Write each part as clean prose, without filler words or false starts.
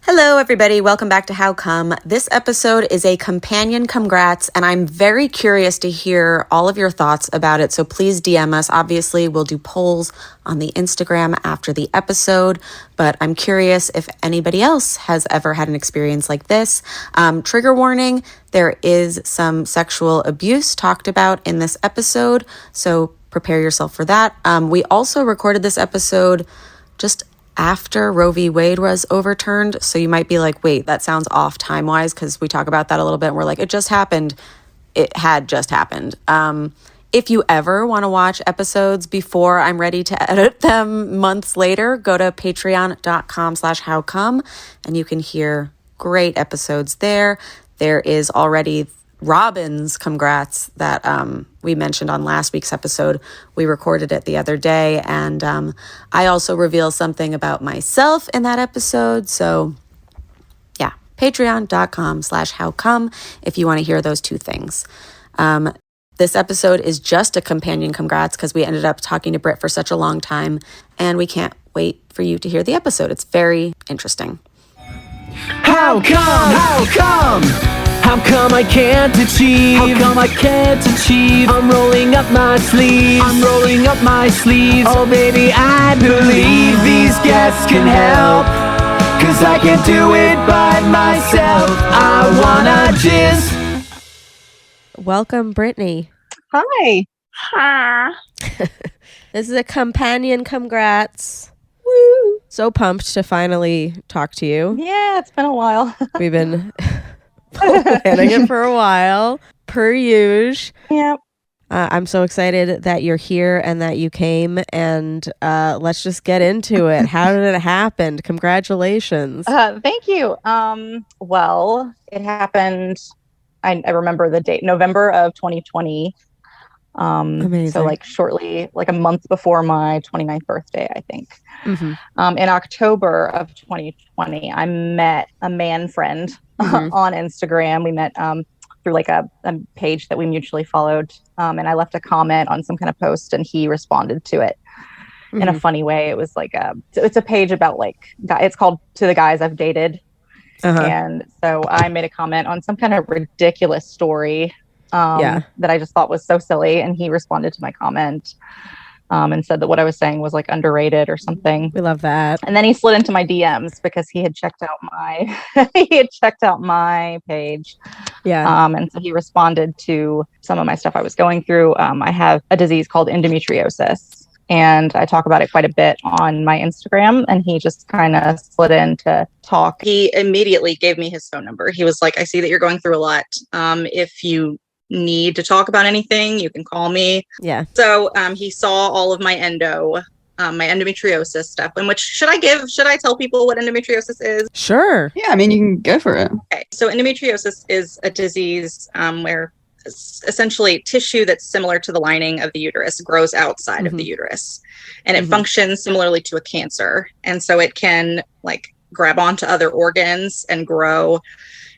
Hello, everybody. Welcome back to How Come. This episode is a companion Cumgrats, and I'm very curious to hear all of your thoughts about it. So please DM us. Obviously, we'll do polls on the Instagram after the episode, but I'm curious if anybody else has ever had an experience like this. Trigger warning, there is some sexual abuse talked about in this episode, so prepare yourself for that. We also recorded this episode just after Roe v. Wade was overturned. So you might be like, wait, that sounds off time-wise, because we talk about that a little bit and we're like, it just happened. It had just happened. If you ever want to watch episodes before I'm ready to edit them months later, go to patreon.com/howcome and you can hear great episodes there. There is already Robyn's Cumgrats that we mentioned on last week's episode. We recorded it the other day, and I also reveal something about myself in that episode. So yeah, patreon.com/howcome if you want to hear those two things. This episode is just a companion Cumgrats because we ended up talking to Britt for such a long time, and we can't wait for you to hear the episode. It's very interesting. How come? How come? How come I can't achieve? How come I can't achieve? I'm rolling up my sleeves. I'm rolling up my sleeves. Oh baby, I believe these guests can help. 'Cause I can't do it by myself. I wanna jizz. Welcome, Brittany. Hi. Hi. This is a companion Cumgrats. Woo! So pumped to finally talk to you. Yeah, it's been a while. We've been planning it for a while, per usual. Yeah. I'm so excited that you're here and that you came, and let's just get into it. How did it happen? Congratulations. Thank you. Well, it happened, I remember the date, November of 2020. Amazing. So like shortly, like a month before my 29th birthday, I think. Mm-hmm. In October of 2020, I met a man friend on Instagram. We met through like a page that we mutually followed. And I left a comment on some kind of post, and he responded to it in a funny way. It was like it's a page about like, it's called To the Guys I've Dated. And so I made a comment on some kind of ridiculous story that I just thought was so silly. And he responded to my comment and said that what I was saying was like underrated or something. We love that. And then he slid into my DMs because he had checked out my page. Yeah. And so he responded to some of my stuff I was going through. I have a disease called endometriosis, and I talk about it quite a bit on my Instagram, and he just kind of slid in to talk. He immediately gave me his phone number. He was like, I see that you're going through a lot. If you need to talk about anything, you can call me. Yeah. So he saw all of my endometriosis stuff. And should I tell people what endometriosis is? Sure. Yeah, I mean, you can go for it. Okay. So endometriosis is a disease where essentially tissue that's similar to the lining of the uterus grows outside of the uterus. And it functions similarly to a cancer. And so it can like grab onto other organs and grow.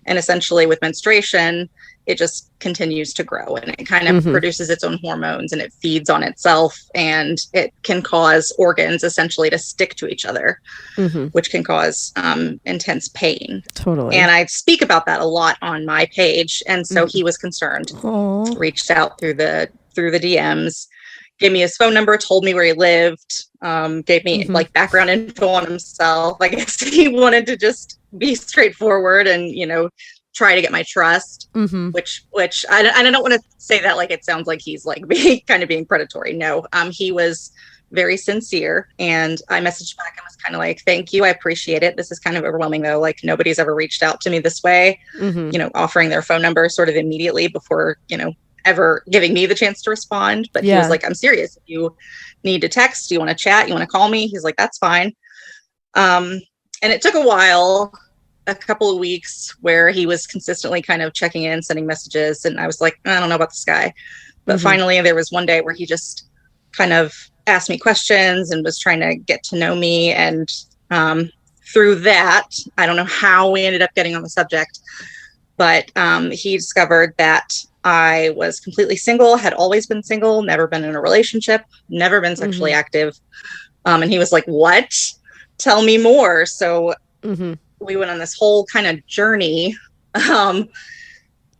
And essentially with menstruation, it just continues to grow, and it kind of produces its own hormones, and it feeds on itself, and it can cause organs essentially to stick to each other, which can cause intense pain. Totally. And I speak about that a lot on my page. And so he was concerned, reached out through the DMs, gave me his phone number, told me where he lived, gave me like background info on himself. I guess he wanted to just be straightforward and, try to get my trust, which I don't want to say that like it sounds like he's like being predatory. No, he was very sincere, and I messaged back and was kind of like, thank you, I appreciate it. This is kind of overwhelming though. Like nobody's ever reached out to me this way, offering their phone number sort of immediately before, ever giving me the chance to respond. But he was like, I'm serious. If you need to text, you want to chat, you want to call me, he's like, that's fine. And it took a while, a couple of weeks, where he was consistently kind of checking in, sending messages. And I was like, I don't know about this guy. But finally, there was one day where he just kind of asked me questions and was trying to get to know me. And through that, I don't know how we ended up getting on the subject, but he discovered that I was completely single, had always been single, never been in a relationship, never been sexually active. And he was like, what? Tell me more. So we went on this whole kind of journey.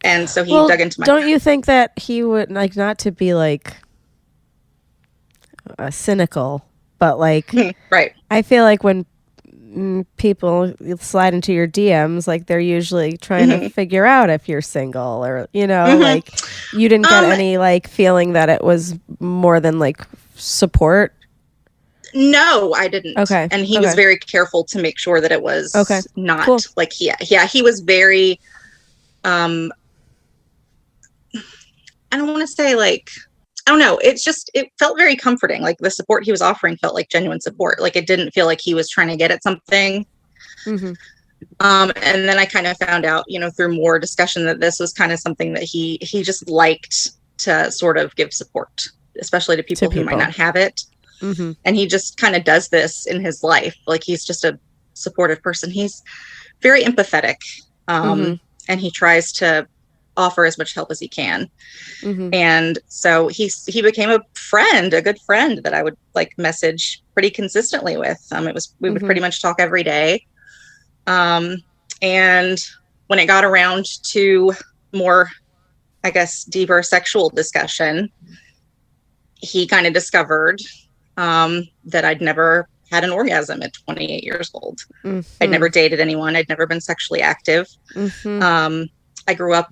And so he dug into my. Don't you think that he would, like, not to be like cynical, but like, right. I feel like when people slide into your DMs, like they're usually trying to figure out if you're single, or, you know, like you didn't get any like feeling that it was more than like support. No, I didn't. Okay. And he was very careful to make sure that it was not like, he was very, I don't want to say like, I don't know. It's just, it felt very comforting. Like the support he was offering felt like genuine support. Like it didn't feel like he was trying to get at something. And then I kind of found out, you know, through more discussion that this was kind of something that he just liked to sort of give support, especially to people who might not have it. And he just kind of does this in his life. Like he's just a supportive person. He's very empathetic. And he tries to offer as much help as he can. And so he became a good friend that I would like message pretty consistently with. We would pretty much talk every day. And when it got around to more, I guess, deeper sexual discussion, he kind of discovered that I'd never had an orgasm at 28 years old. I'd never dated anyone. I'd never been sexually active. I grew up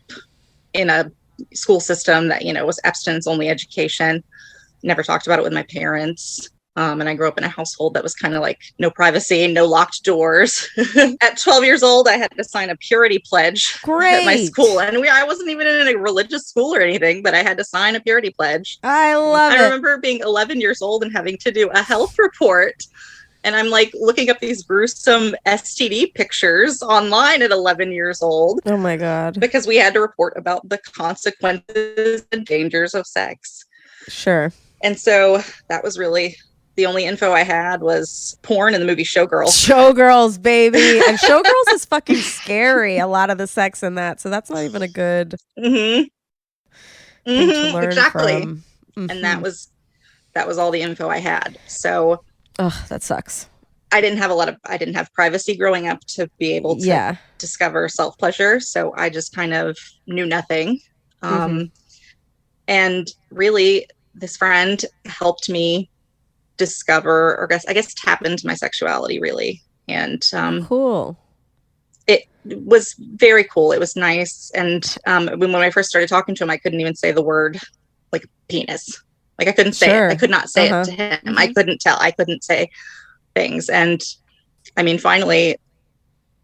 in a school system that, you know, was abstinence only education. Never talked about it with my parents. And I grew up in a household that was kind of like no privacy, no locked doors. At 12 years old, I had to sign a purity pledge at my school. And I wasn't even in a religious school or anything, but I had to sign a purity pledge. I love it. I remember being 11 years old and having to do a health report. And I'm like looking up these gruesome STD pictures online at 11 years old. Oh my God. Because we had to report about the consequences and dangers of sex. Sure. And so that was really the only info I had was porn and the movie Showgirls. Showgirls, baby. And Showgirls is fucking scary. A lot of the sex in that. So that's not even a good thing to learn exactly. from. And that was all the info I had. So that sucks. I didn't have privacy growing up to be able to discover self-pleasure. So I just kind of knew nothing. And really this friend helped me discover, or I guess tap into my sexuality really. And cool. It was very cool. It was nice. And when I first started talking to him, I couldn't even say the word like penis. Like I couldn't say it. I could not say it to him. I couldn't say things. And I mean, finally,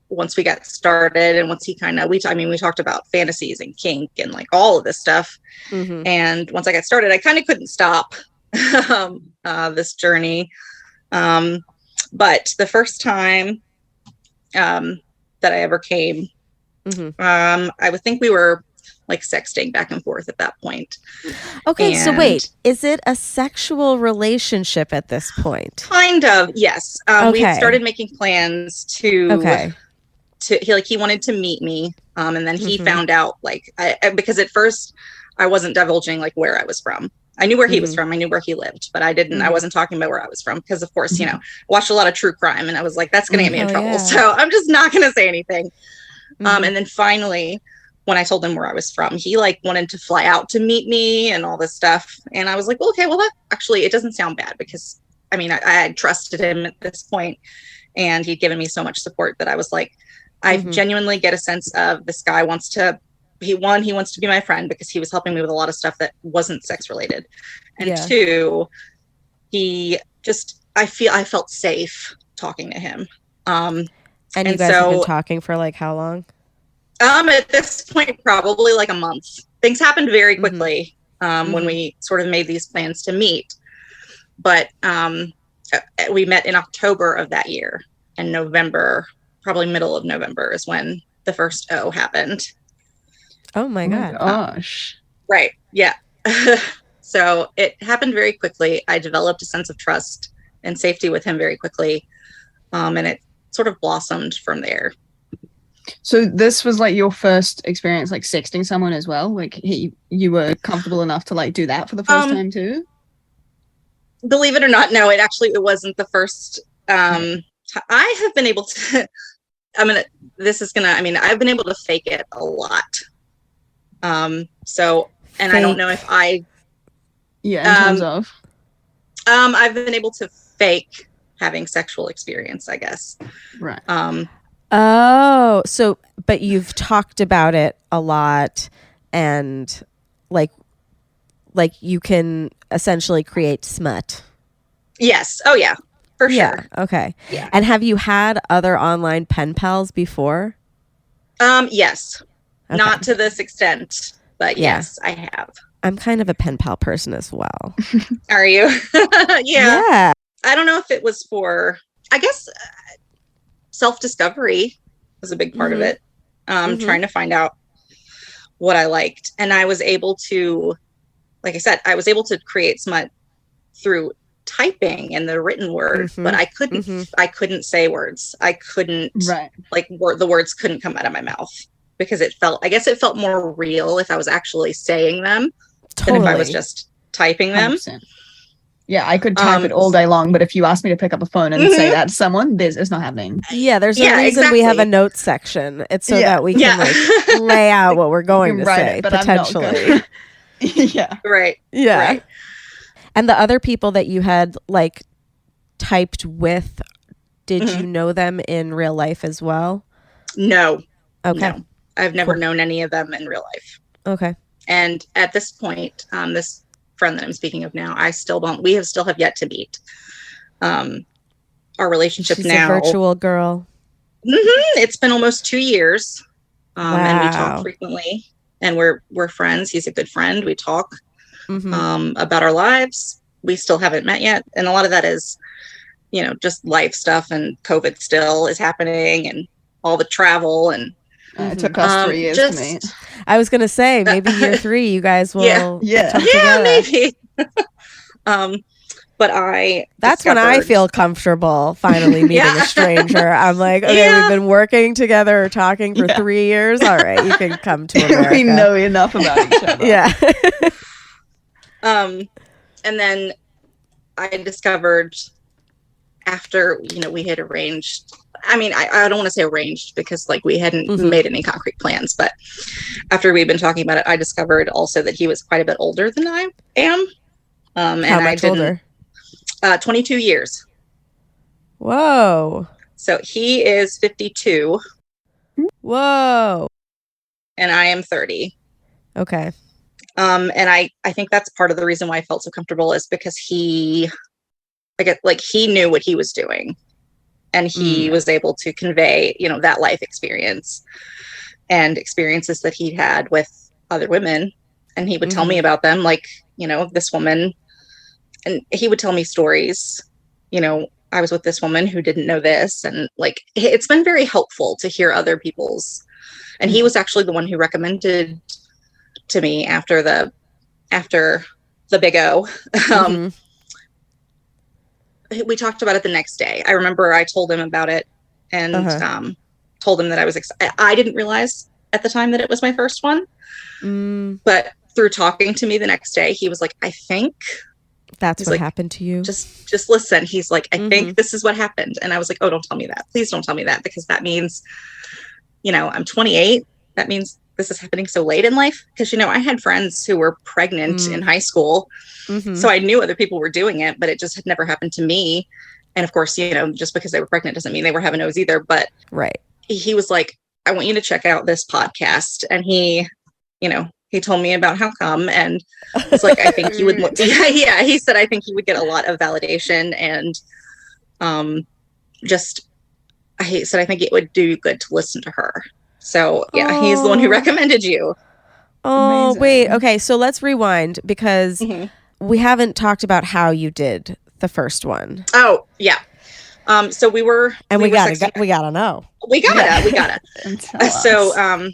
once we got started and once he we talked about fantasies and kink and like all of this stuff. And once I got started, I kind of couldn't stop this journey. But the first time that I ever came, I would think we were like sexting back and forth at that point. Okay, so wait, is it a sexual relationship at this point? Kind of, yes. We started making plans to he wanted to meet me, and then he found out because at first I wasn't divulging like where I was from. I knew where he was from. I knew where he lived, but I wasn't talking about where I was from because of course, you know, watched a lot of true crime and I was like, that's going to get me in trouble. Yeah. So I'm just not going to say anything. And then finally, when I told him where I was from, he like wanted to fly out to meet me and all this stuff. And I was like, well, okay, well, that actually, it doesn't sound bad because I mean, I had trusted him at this point and he'd given me so much support that I was like, I genuinely get a sense of this guy wants to be my friend because he was helping me with a lot of stuff that wasn't sex related. And two, I felt safe talking to him. And you guys have been talking for like how long? At this point, probably like a month. Things happened very quickly when we sort of made these plans to meet. But we met in October of that year, and November, probably middle of November, is when the first O happened. Oh my God. Gosh. Right. Yeah. So it happened very quickly. I developed a sense of trust and safety with him very quickly. And it sort of blossomed from there. So this was like your first experience like sexting someone as well? Like you were comfortable enough to like do that for the first time too? Believe it or not, no, it wasn't the first. I have been able to I mean, I've been able to fake it a lot. So, and I don't know if I, in terms of, I've been able to fake having sexual experience, I guess. right. Oh, so, but you've talked about it a lot, and like you can essentially create smut. Yes. Oh yeah, for sure. Okay. Yeah. And have you had other online pen pals before? Yes. Okay. Not to this extent, but Yeah. yes, I have. I'm kind of a pen pal person as well. Are you? Yeah. Yeah. I don't know if it was for, I guess, self-discovery was a big part of it. Trying to find out what I liked. And I was able to, like I said, I was able to create smut through typing and the written word, but I couldn't say words. I couldn't, the words couldn't come out of my mouth because it felt more real if I was actually saying them than if I was just typing them. 100%. Yeah, I could type it all day long, but if you ask me to pick up a phone and say that to someone, it's not happening. Yeah, there's a reason we have a notes section. It's so that we can like lay out what we're going to say, it, but potentially. Yeah. Right. Yeah. Right. And the other people that you had like typed with, did you know them in real life as well? No. Okay. No. I've never known any of them in real life. Okay. And at this point, this friend that I'm speaking of now, we still have yet to meet. Our relationship She's now. a virtual girl. It's been almost 2 years. And we talk frequently, and we're friends. He's a good friend. We talk about our lives. We still haven't met yet. And a lot of that is, just life stuff, and COVID still is happening, and all the travel, and it took us 3 years to meet. I was going to say, maybe year 3, you guys will come together. Maybe. But that's when I feel comfortable finally meeting a stranger. I'm like, okay, we've been working together or talking for 3 years. All right, you can come to America. We know enough about each other. Yeah. And then I discovered after, we had arranged, I mean, I don't want to say arranged because like we hadn't made any concrete plans, but after we'd been talking about it, I discovered also that he was quite a bit older than I am. How much older? 22 years. Whoa. So he is 52. Whoa. And I am 30. Okay. And I think that's part of the reason why I felt so comfortable is because he knew what he was doing, and he was able to convey, that life experience and experiences that he had with other women. And he would tell me about them, like, this woman, and he would tell me stories, I was with this woman who didn't know this. And like, it's been very helpful to hear other people's, and he was actually the one who recommended to me after the big O. We talked about it the next day. I remember I told him about it and told him that I was I didn't realize at the time that it was my first one. But through talking to me the next day, he was like, I think that's what happened to you. Just listen. He's like, I think this is what happened. And I was like, oh, don't tell me that. Please don't tell me that, because that means, I'm 28. That means this is happening so late in life. Because, I had friends who were pregnant in high school. So I knew other people were doing it, but it just had never happened to me. And of course, just because they were pregnant doesn't mean they were having those either. But he was like, I want you to check out this podcast. And he told me about How Come, and was like, I think you would look. Yeah. He said, I think you would get a lot of validation, and he said, I think it would do you good to listen to her. So yeah, he's the one who recommended you. Oh, amazing. Wait. Okay. So let's rewind, because we haven't talked about how you did the first one. Oh yeah. So we gotta know. We gotta. So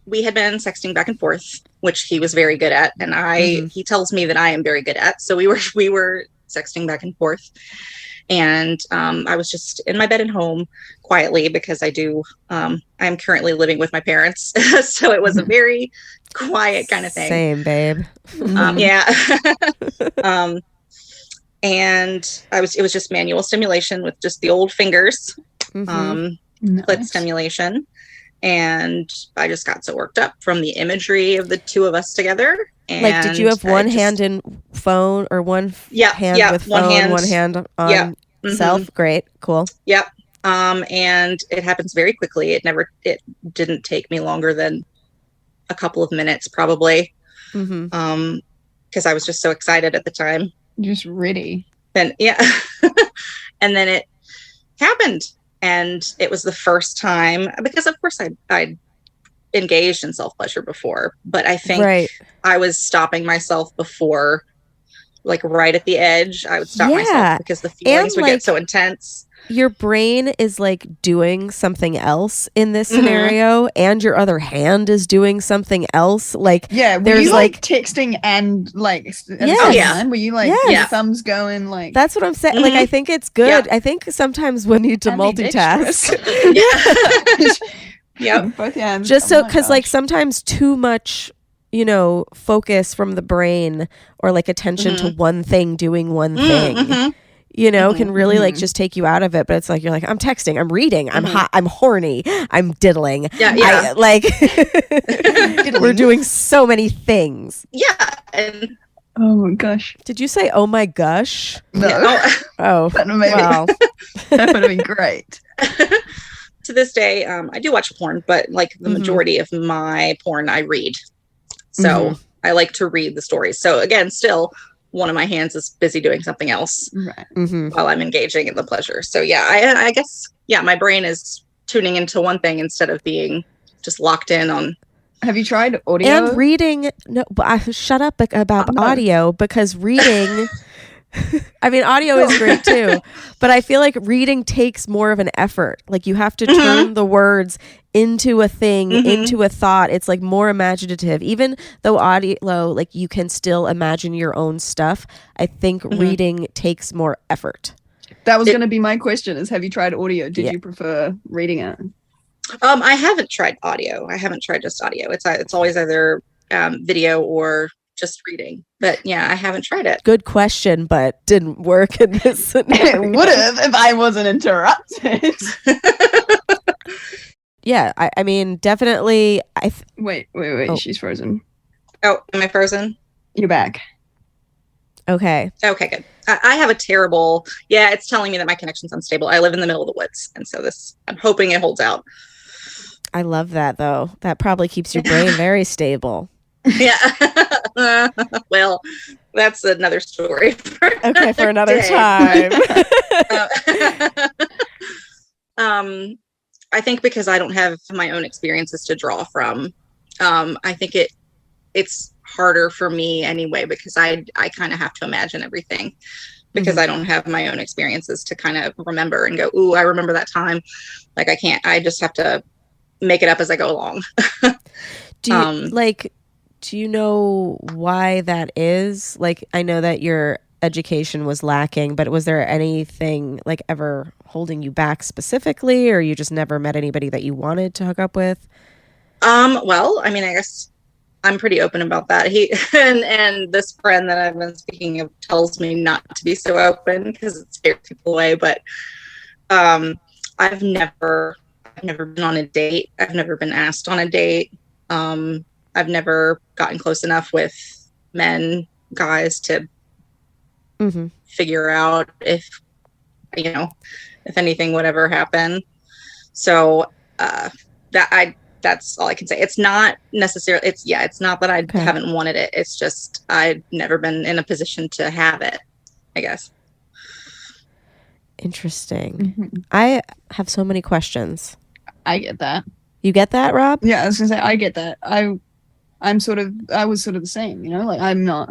we had been sexting back and forth, which he was very good at, and he tells me that I am very good at. So we were sexting back and forth, and I was just in my bed at home quietly, because I'm currently living with my parents, so it was a very quiet kind of thing. Same, babe. Yeah. And it was just manual stimulation with just the old fingers. clit stimulation. And I just got so worked up from the imagery of the two of us together. And like, did you have one hand in phone or one hand with phone, one hand on self? Great. Cool. Yep. And it happens very quickly. It didn't take me longer than a couple of minutes, probably. Because I was just so excited at the time. Just ready. Then, yeah. And then it happened. And it was the first time, because of course I'd engaged in self-pleasure before, but I think I was stopping myself before, like right at the edge. I would stop myself because the feelings would get so intense. Your brain is like doing something else in this scenario, and your other hand is doing something else. Like, there's you, like texting and like, were you like, your thumbs going like? That's what I'm saying. Like, I think it's good. I think sometimes we need to multitask. Both hands. Just so, because like sometimes too much, you know, focus from the brain or like attention to one thing, doing one thing. You know, can really like just take you out of it. But it's like, you're like, I'm texting, I'm reading, I'm hot, I'm horny, I'm diddling. We're doing so many things. Yeah. And oh my gosh. Did you say, oh my gosh? No. Oh, wow. That would have been great. To this day, I do watch porn, but like the majority of my porn, I read. So I like to read the stories. So again, still, one of my hands is busy doing something else while I'm engaging in the pleasure. So I guess, my brain is tuning into one thing instead of being just locked in on. Have you tried audio? And reading, no, but shut up about audio, because reading, I mean, audio is great too, but I feel like reading takes more of an effort. Like, you have to turn the words into a thing, into a thought. It's like more imaginative. Even though audio, like, you can still imagine your own stuff, I think reading takes more effort. That was going to be my question, is have you tried audio? Did you prefer reading it? I haven't tried audio. I haven't tried just audio. It's always either video or just reading. But I haven't tried it. Good question, but didn't work in this scenario. It would have if I wasn't interrupted. I mean, definitely. Wait. Oh. She's frozen. Oh, am I frozen? You're back. Okay, good. I have a terrible. It's telling me that my connection's unstable. I live in the middle of the woods, and so I'm hoping it holds out. I love that, though. That probably keeps your brain very stable. Well, that's another story. For another time. I think because I don't have my own experiences to draw from, I think it's harder for me anyway, because I kind of have to imagine everything, because I don't have my own experiences to kind of remember and go, ooh, I remember that time. Like, I just have to make it up as I go along. Do you know why that is? Like, I know that your education was lacking, but was there anything like ever holding you back specifically, or you just never met anybody that you wanted to hook up with? Well, I mean, I guess I'm pretty open about that. He and this friend that I've been speaking of tells me not to be so open because it scares people away. But I've never been on a date. I've never been asked on a date. I've never gotten close enough with guys to figure out if anything would ever happen. So that's all I can say. It's not necessarily, it's not that I haven't wanted it. It's just, I've never been in a position to have it, I guess. Interesting. I have so many questions. I get that. You get that, Rob? Yeah, I was gonna say, I get that. I was sort of the same, like I'm not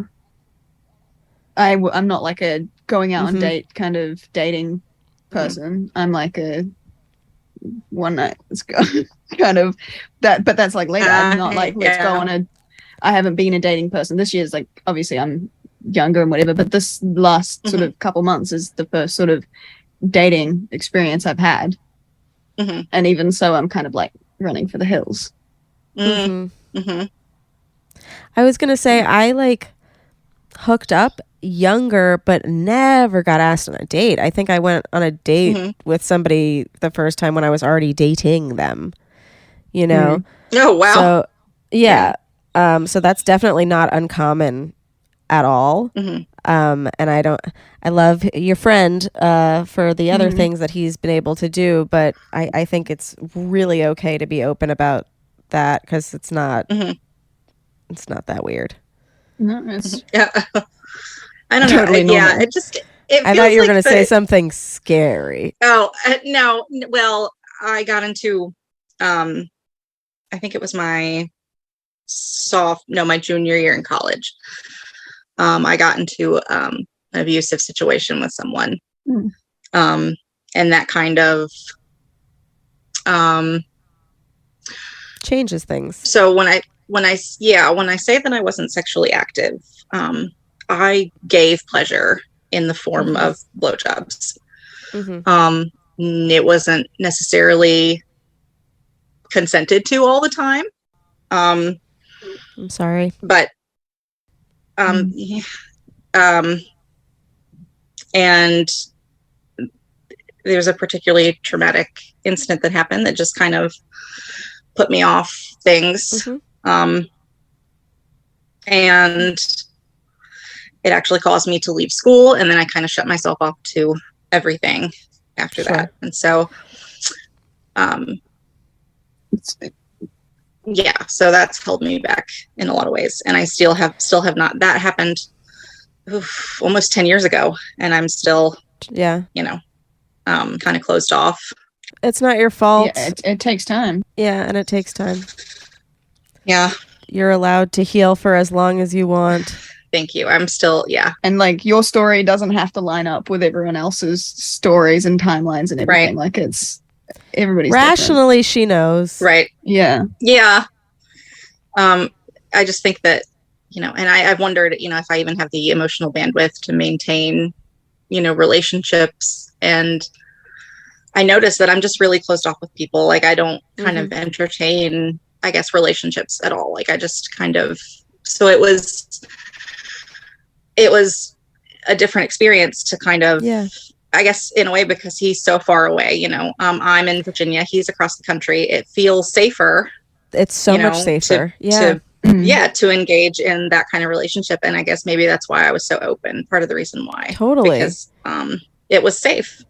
like a going out on date kind of dating person. I'm like a one night let's go kind of that, but that's like later. I'm not like let's go on I haven't been a dating person. This year's like, obviously I'm younger and whatever, but this last sort of couple months is the first sort of dating experience I've had. And even so, I'm kind of like running for the hills. I was gonna say, I like hooked up younger, but never got asked on a date. I think I went on a date with somebody the first time when I was already dating them, you know? Oh, wow. So, yeah. So that's definitely not uncommon at all. And I love your friend for the other things that he's been able to do, but I think it's really okay to be open about that, because it's not that weird. No, it's Yeah. I don't totally know. normal. I thought you were going to say something scary. Oh, no. Well, I got into, I think it was my junior year in college. I got into an abusive situation with someone. And that kind of changes things. So when I say that I wasn't sexually active, I gave pleasure in the form of blowjobs. It wasn't necessarily consented to all the time. I'm sorry, but and there's a particularly traumatic incident that happened that just kind of put me off things. And it actually caused me to leave school, and then I kind of shut myself off to everything after that. And so so that's held me back in a lot of ways, and I still have not. That happened almost 10 years ago, and I'm still kind of closed off. It's not your fault. Yeah, it takes time. Yeah, and it takes time. Yeah, you're allowed to heal for as long as you want. Thank you. I'm still, and like your story doesn't have to line up with everyone else's stories and timelines and everything. Like it's everybody's rationally different. She knows, right? Yeah. I just think that, and I've wondered, if I even have the emotional bandwidth to maintain, relationships. And I noticed that I'm just really closed off with people. Like I don't kind of entertain, I guess, relationships at all. Like I just kind of, so it was a different experience to kind of, I guess, in a way, because he's so far away, I'm in Virginia, he's across the country. It feels safer. It's so much safer. To engage in that kind of relationship. And I guess maybe that's why I was so open. Part of the reason why. Totally. Because it was safe.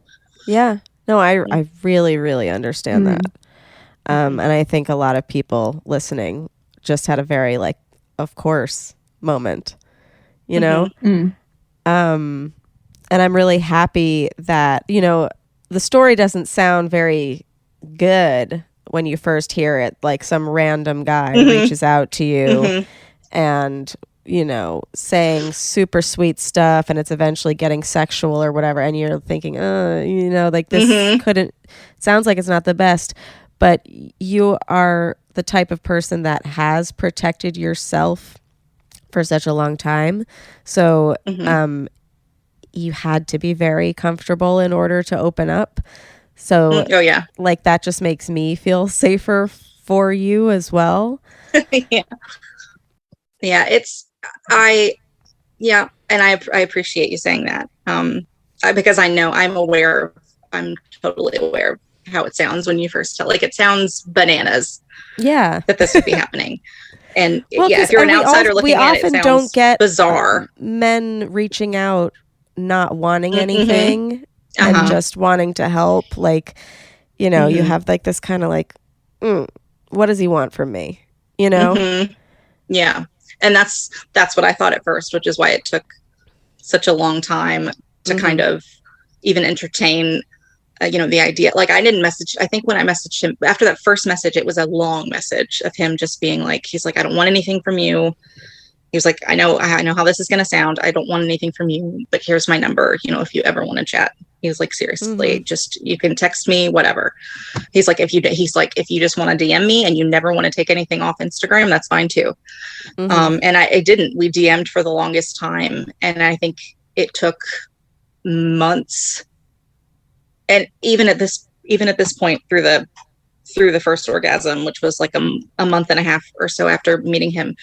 Yeah. No, I really, really understand that. And I think a lot of people listening just had a very of course moment, and I'm really happy that, the story doesn't sound very good when you first hear it, like some random guy reaches out to you and, saying super sweet stuff, and it's eventually getting sexual or whatever. And you're thinking, this sounds like it's not the best, but you are the type of person that has protected yourself for such a long time. So, you had to be very comfortable in order to open up. So, that just makes me feel safer for you as well. And I appreciate you saying that. Because I'm totally aware of how it sounds when you first tell. It sounds bananas. Yeah, that this would be happening. And if you're an outsider looking at it, it sounds don't get bizarre. Men reaching out, not wanting anything. And just wanting to help, you have this kind of what does he want from me? Yeah. And that's what I thought at first, which is why it took such a long time to kind of even entertain, the idea. I didn't message. I think when I messaged him after that first message, it was a long message of him just being he's like, I don't want anything from you. He was like, I know how this is going to sound. I don't want anything from you, but here's my number. If you ever want to chat. He was like, seriously, just, you can text me, whatever. He's like, if you just want to DM me and you never want to take anything off Instagram, that's fine too. And I didn't, we DM'd for the longest time. And I think it took months. And even at this point through the first orgasm, which was a month and a half or so after meeting him,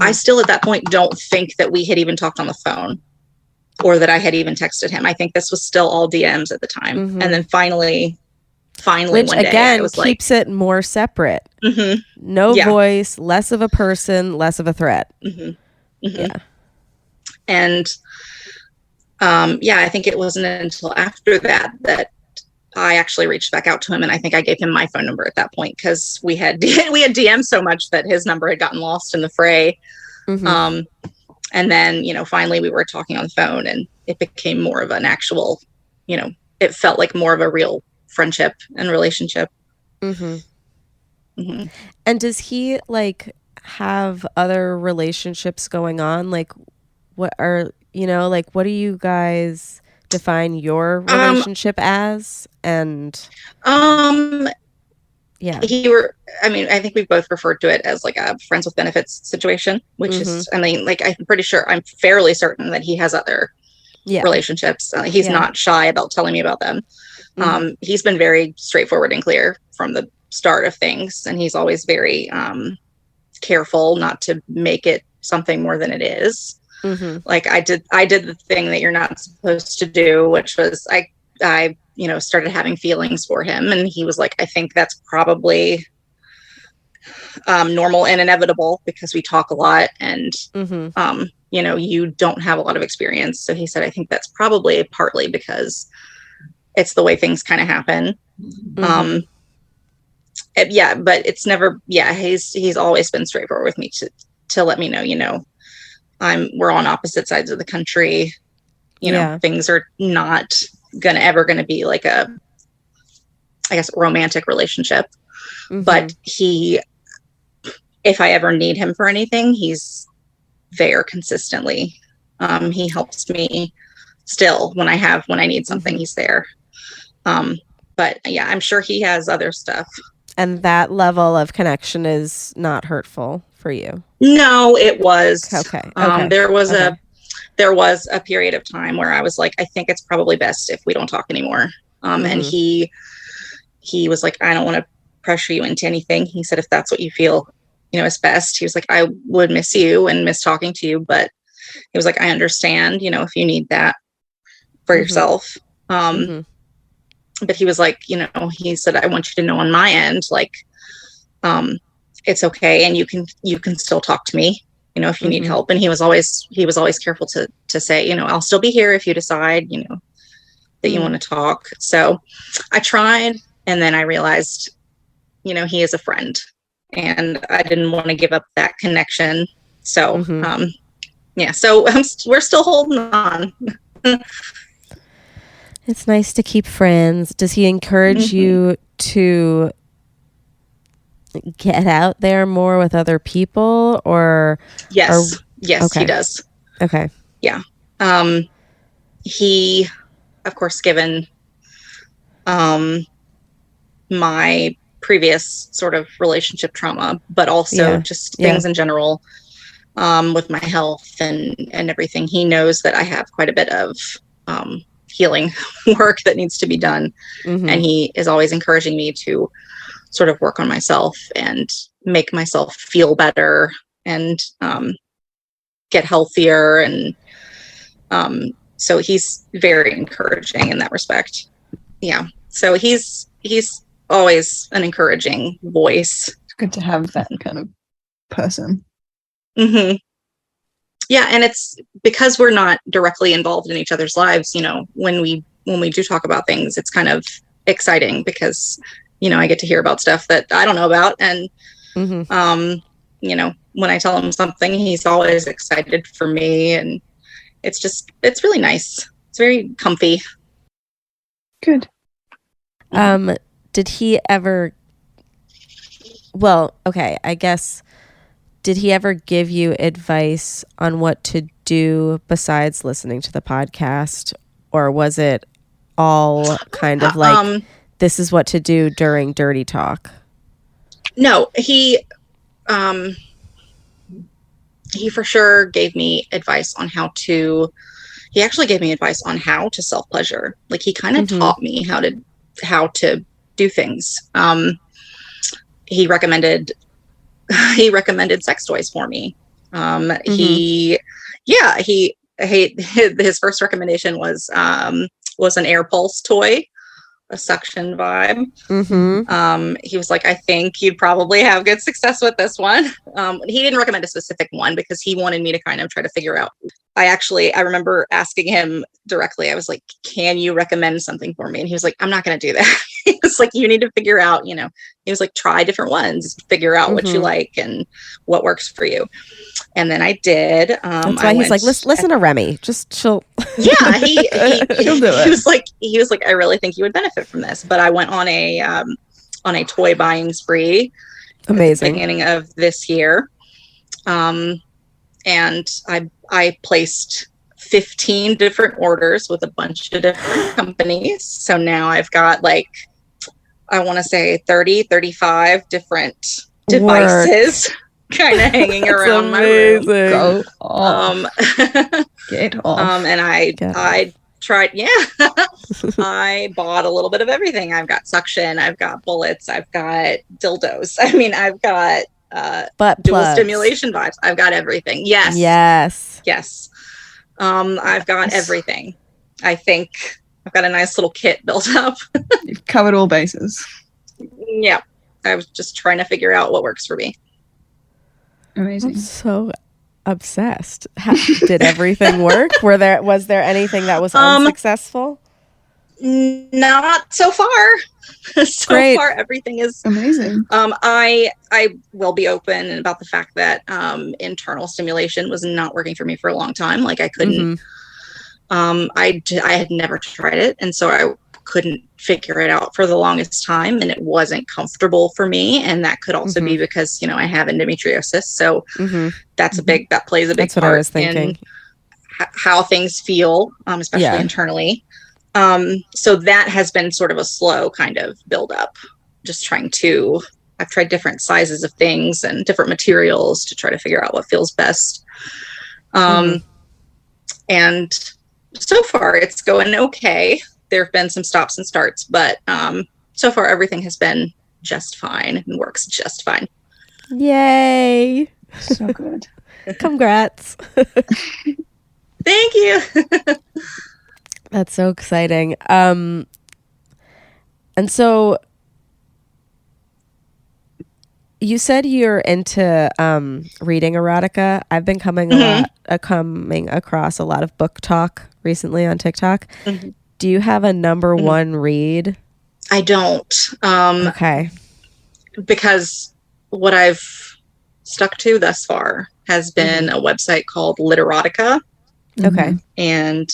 I still at that point don't think that we had even talked on the phone. or that I had even texted him. I think this was still all DMs at the time. And then finally which one day, again I was keeps it more separate. No Yeah. voice, less of a person, less of a threat. Yeah. And I think it wasn't until after that I actually reached back out to him, and I think I gave him my phone number at that point, because we had DM'd so much that his number had gotten lost in the fray. And then, finally we were talking on the phone, and it became more of an actual, it felt like more of a real friendship and relationship. And does he like have other relationships going on? Like, what are, what do you guys define your relationship as? And yeah, I think we've both referred to it as like a friends with benefits situation, which is, I'm fairly certain that he has other relationships. He's not shy about telling me about them. He's been very straightforward and clear from the start of things, and he's always very careful not to make it something more than it is. Like I did the thing that you're not supposed to do, which was I started having feelings for him, and he was like, I think that's probably normal and inevitable because we talk a lot, and you don't have a lot of experience. So he said, I think that's probably partly because it's the way things kind of happen. But it's never, he's always been straightforward with me to let me know, we're on opposite sides of the country. Things are not ever gonna be like a, I guess, romantic relationship. But if I ever need him for anything, he's there consistently. He helps me still when I need something, he's there. But yeah, I'm sure he has other stuff. And that level of connection is not hurtful for you? No, it was. Okay. There was a period of time where I was like, I think it's probably best if we don't talk anymore. And he was like, I don't want to pressure you into anything. He said, if that's what you feel, is best. He was like, I would miss you and miss talking to you, but he was like, I understand, if you need that for yourself. But he was like, he said, I want you to know on my end, like, it's okay. And you can still talk to me, if you need help. And he was always careful to say, I'll still be here if you decide, that you want to talk. So I tried, and then I realized, he is a friend, and I didn't want to give up that connection. So, so we're still holding on. It's nice to keep friends. Does he encourage you to get out there more with other people, or? Yes, okay. He does. Okay. Yeah. He, of course, given my previous sort of relationship trauma, but also just things in general, with my health and everything, he knows that I have quite a bit of healing work that needs to be done. And he is always encouraging me to sort of work on myself and make myself feel better and get healthier. And so he's very encouraging in that respect. Yeah. So he's always an encouraging voice. It's good to have that kind of person. Yeah, and it's because we're not directly involved in each other's lives, when we do talk about things, it's kind of exciting because, I get to hear about stuff that I don't know about. And, when I tell him something, he's always excited for me. And it's really nice. It's very comfy. Good. Did he ever, I guess, did he ever give you advice on what to do besides listening to the podcast? Or was it all kind of like, this is what to do during Dirty Talk? No, he for sure gave me advice on he actually gave me advice on how to self-pleasure. Like he kind of taught me how to do things. He recommended sex toys for me. He his first recommendation was an air pulse toy, a suction vibe. He was like, I think you'd probably have good success with this one. He didn't recommend a specific one because he wanted me to kind of try to figure out. I remember asking him directly, I was like, can you recommend something for me? And he was like, I'm not going to do that. He was like, you need to figure out, he was like, try different ones, figure out what you like and what works for you. And then I did. That's why he's like, listen to Remy. Just chill. Yeah, he'll do it. He was like, I really think you would benefit from this. But I went on a toy buying spree. Amazing. At the beginning of this year, and I placed 15 different orders with a bunch of different companies. So now I've got like, I want to say 35 different devices kind of hanging around my room. Go off. Get off. And I tried, I bought a little bit of everything. I've got suction, I've got bullets, I've got dildos. I mean, I've got butt dual plugs. stimulation vibes. I've got everything. Yes. I've got everything. I think I've got a nice little kit built up. You've covered all bases. Yeah. I was just trying to figure out what works for me. Amazing. I'm so obsessed. Did everything work? Was there anything that was unsuccessful? Not so far. Great. Far, everything is amazing. I will be open about the fact that internal stimulation was not working for me for a long time. Like I couldn't. I had never tried it, and so I couldn't figure it out for the longest time, and it wasn't comfortable for me. And that could also be because I have endometriosis, so that plays a big That's what part I was thinking. in how things feel, especially internally. So that has been sort of a slow kind of build up. I've tried different sizes of things and different materials to try to figure out what feels best. And so far it's going okay. There have been some stops and starts, but so far everything has been just fine and works just fine. Yay. So good. Congrats. Thank you. That's so exciting. And so you said you're into reading erotica. I've been coming across a lot of book talk recently on TikTok. Do you have a number one read? I don't. Okay. Because what I've stuck to thus far has been a website called Literotica. Okay. And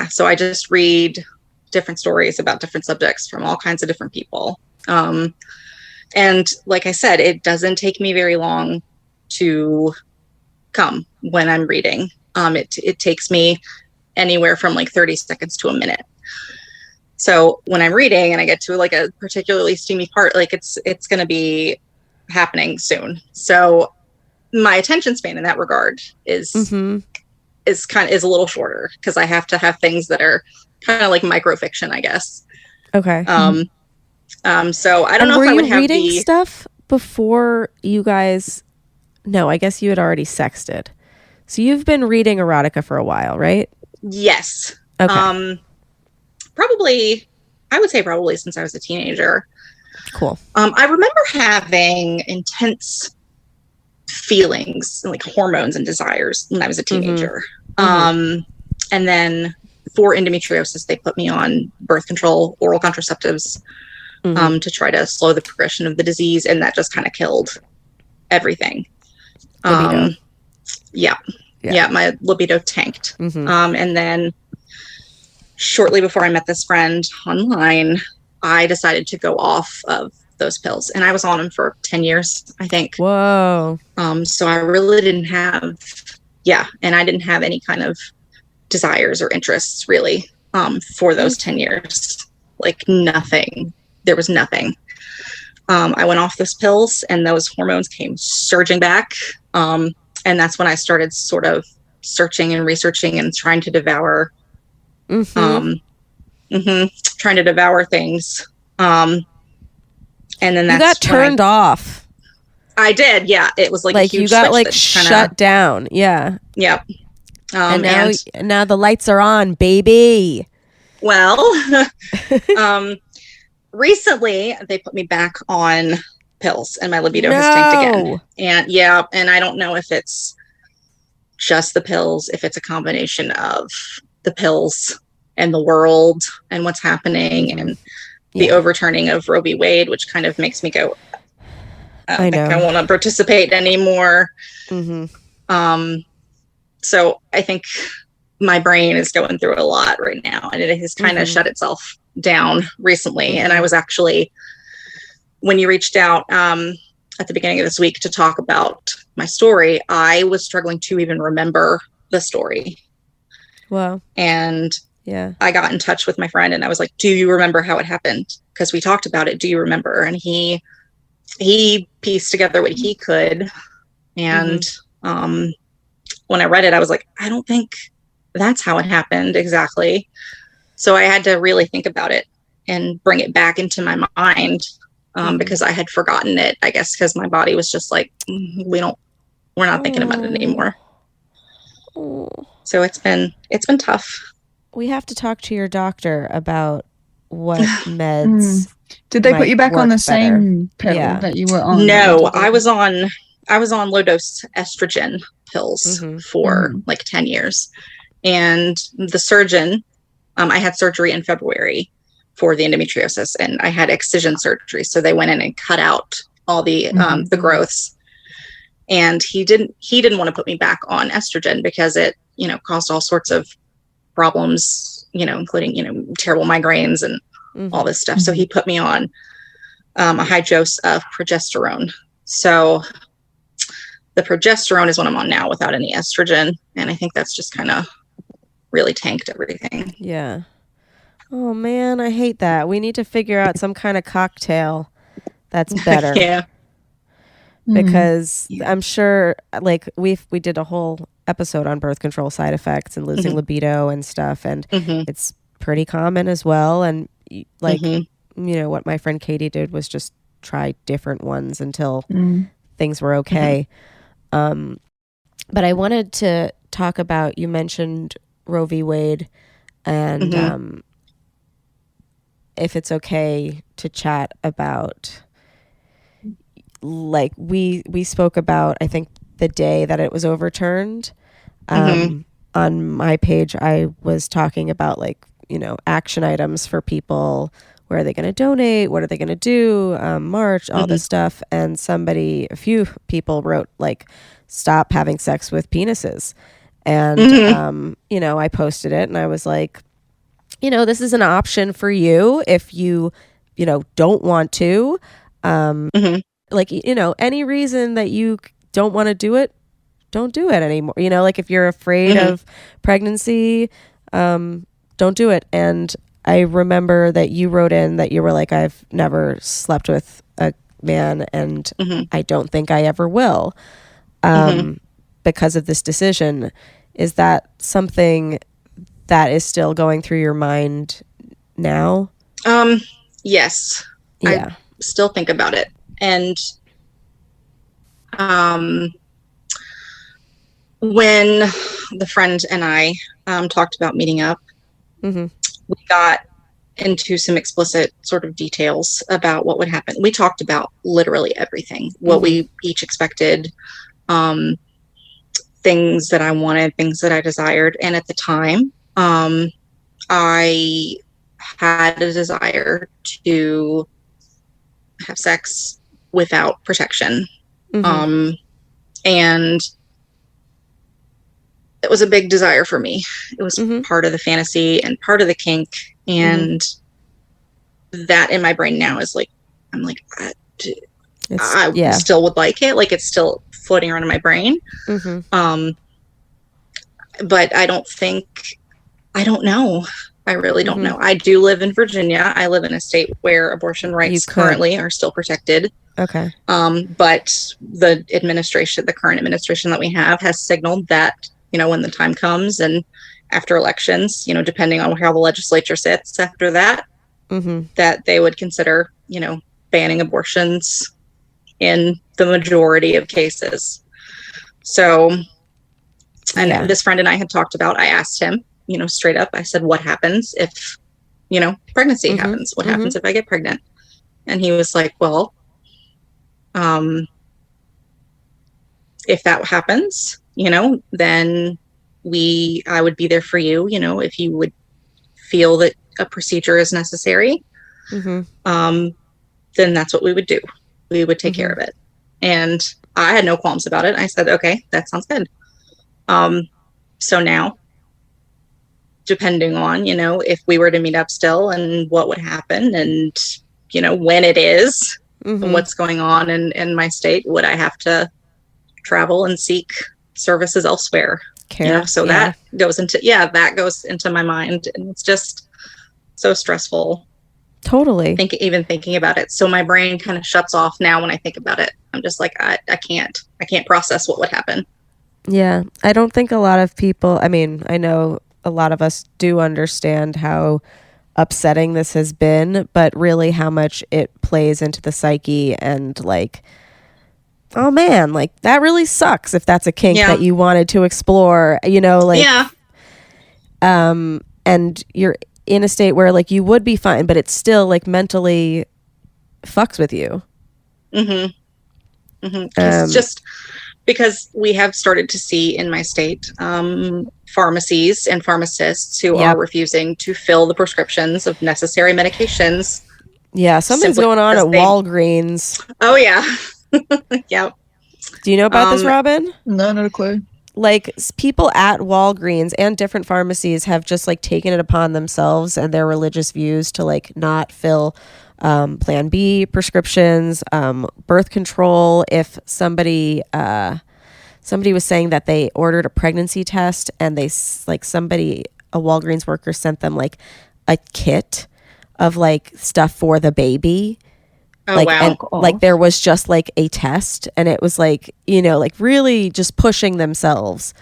so I just read different stories about different subjects from all kinds of different people. And like I said, it doesn't take me very long to come when I'm reading. It takes me anywhere from like 30 seconds to a minute. So when I'm reading and I get to like a particularly steamy part, like it's going to be happening soon. So my attention span in that regard is a little shorter because I have to have things that are kind of like microfiction, I guess. Okay. So I don't know if I would have reading stuff before you guys. No, I guess you had already sexted. So you've been reading erotica for a while, right? Yes. Okay. I would say probably since I was a teenager. Cool. I remember having intense feelings, like hormones and desires when I was a teenager. And then for endometriosis, they put me on birth control, oral contraceptives, to try to slow the progression of the disease. And that just kind of killed everything. My libido tanked. And then shortly before I met this friend online, I decided to go off of those pills, and I was on them for 10 years, I think. Whoa. So I really didn't have, and I didn't have any kind of desires or interests really, for those 10 years, like nothing. There was nothing. I went off those pills and those hormones came surging back. And that's when I started sort of searching and researching and trying to devour, trying to devour things. And then you got turned off. I did. Yeah. It was like a huge you got switch like shut down. Yeah. Yeah. And now the lights are on, baby. Well, recently they put me back on pills and my libido has tanked again. And I don't know if it's just the pills, if it's a combination of the pills and the world and what's happening and the overturning of Roe v. Wade, which kind of makes me go, I don't want to participate anymore. So I think my brain is going through a lot right now, and it has kind of shut itself down recently. And I was actually, when you reached out at the beginning of this week to talk about my story, I was struggling to even remember the story. Wow. And I got in touch with my friend and I was like, do you remember how it happened? Because we talked about it. Do you remember? And he pieced together what he could. And when I read it, I was like, I don't think that's how it happened exactly. So I had to really think about it and bring it back into my mind because I had forgotten it, I guess, because my body was just like, we're not thinking about it anymore. So it's been tough. We have to talk to your doctor about what meds. Did they put you back on the same pill that you were on? No, I was on low dose estrogen pills for like 10 years. And the surgeon, I had surgery in February for the endometriosis, and I had excision surgery. So they went in and cut out all the growths. And he didn't want to put me back on estrogen because it, caused all sorts of problems, including, terrible migraines and all this stuff. So he put me on a high dose of progesterone. So the progesterone is what I'm on now without any estrogen. And I think that's just kind of really tanked everything. Yeah. Oh man, I hate that. We need to figure out some kind of cocktail that's better. Yeah. Because I'm sure like we did a whole episode on birth control side effects and losing libido and stuff. And it's pretty common as well. And like, what my friend Katie did was just try different ones until things were okay. But I wanted to talk about, you mentioned Roe v. Wade and if it's okay to chat about, like we spoke about, I think the day that it was overturned. On my page, I was talking about like, action items for people. Where are they going to donate? What are they going to do? March, all this stuff. And a few people wrote like, stop having sex with penises. And, I posted it and I was like, this is an option for you if you, don't want to. Like, any reason that you don't want to do it, don't do it anymore. Like if you're afraid of pregnancy, don't do it. And I remember that you wrote in that you were like, I've never slept with a man and I don't think I ever will because of this decision. Is that something that is still going through your mind now? Yes. Yeah. I still think about it. And when the friend and I talked about meeting up, we got into some explicit sort of details about what would happen. We talked about literally everything, what we each expected, things that I wanted, things that I desired. And at the time, I had a desire to have sex without protection. And it was a big desire for me. It was part of the fantasy and part of the kink. And that in my brain now is like, I'm like, I still would like it. Like it's still floating around in my brain. But I don't know. I really don't know. I do live in Virginia. I live in a state where abortion rights currently are still protected. Okay. But the current administration that we have has signaled that, when the time comes and after elections, depending on how the legislature sits after that, that they would consider, banning abortions in the majority of cases. So And this friend and I had talked about, I asked him, straight up, I said, what happens if, pregnancy happens? What happens if I get pregnant? And he was like, well, if that happens, then I would be there for you, if you would feel that a procedure is necessary, then that's what we would do. We would take care of it. And I had no qualms about it. I said, okay, that sounds good. So now, depending on, if we were to meet up still and what would happen and, when it is, and what's going on in my state, would I have to travel and seek services elsewhere? That goes into my mind, and it's just so stressful. Totally. Even thinking about it. So my brain kind of shuts off now when I think about it. I'm just like, I can't process what would happen. Yeah. I don't think a lot of people, I know a lot of us do understand how upsetting this has been, but really how much it plays into the psyche and like, oh man, like that really sucks if that's a kink that you wanted to explore, and you're in a state where like you would be fine, but it's still like mentally fucks with you. It's just because we have started to see in my state pharmacies and pharmacists who are refusing to fill the prescriptions of necessary medications. Yeah, something's going on at Walgreens. Oh yeah. Yep. Do you know about this, Robyn? No, not a clue. Like people at Walgreens and different pharmacies have just like taken it upon themselves and their religious views to like not fill Plan B prescriptions, birth control. If somebody was saying that they ordered a pregnancy test and a Walgreens worker sent them like a kit of like stuff for the baby. Oh, like, wow. And, like there was just like a test and it was like, like really just pushing themselves.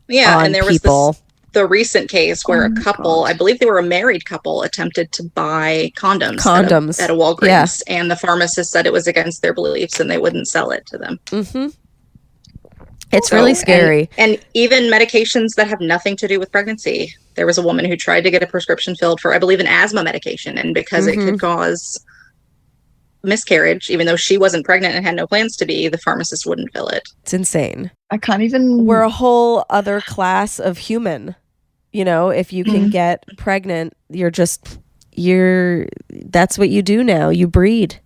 Yeah. On and there people. was the recent case where a couple, I believe they were a married couple, attempted to buy condoms at a Walgreens, and the pharmacist said it was against their beliefs and they wouldn't sell it to them. It's really scary. And even medications that have nothing to do with pregnancy. There was a woman who tried to get a prescription filled for, I believe, an asthma medication, and because it could cause miscarriage, even though she wasn't pregnant and had no plans to be, the pharmacist wouldn't fill it. It's insane. I can't even. We're a whole other class of human. If you can get pregnant, that's what you do now. You breed.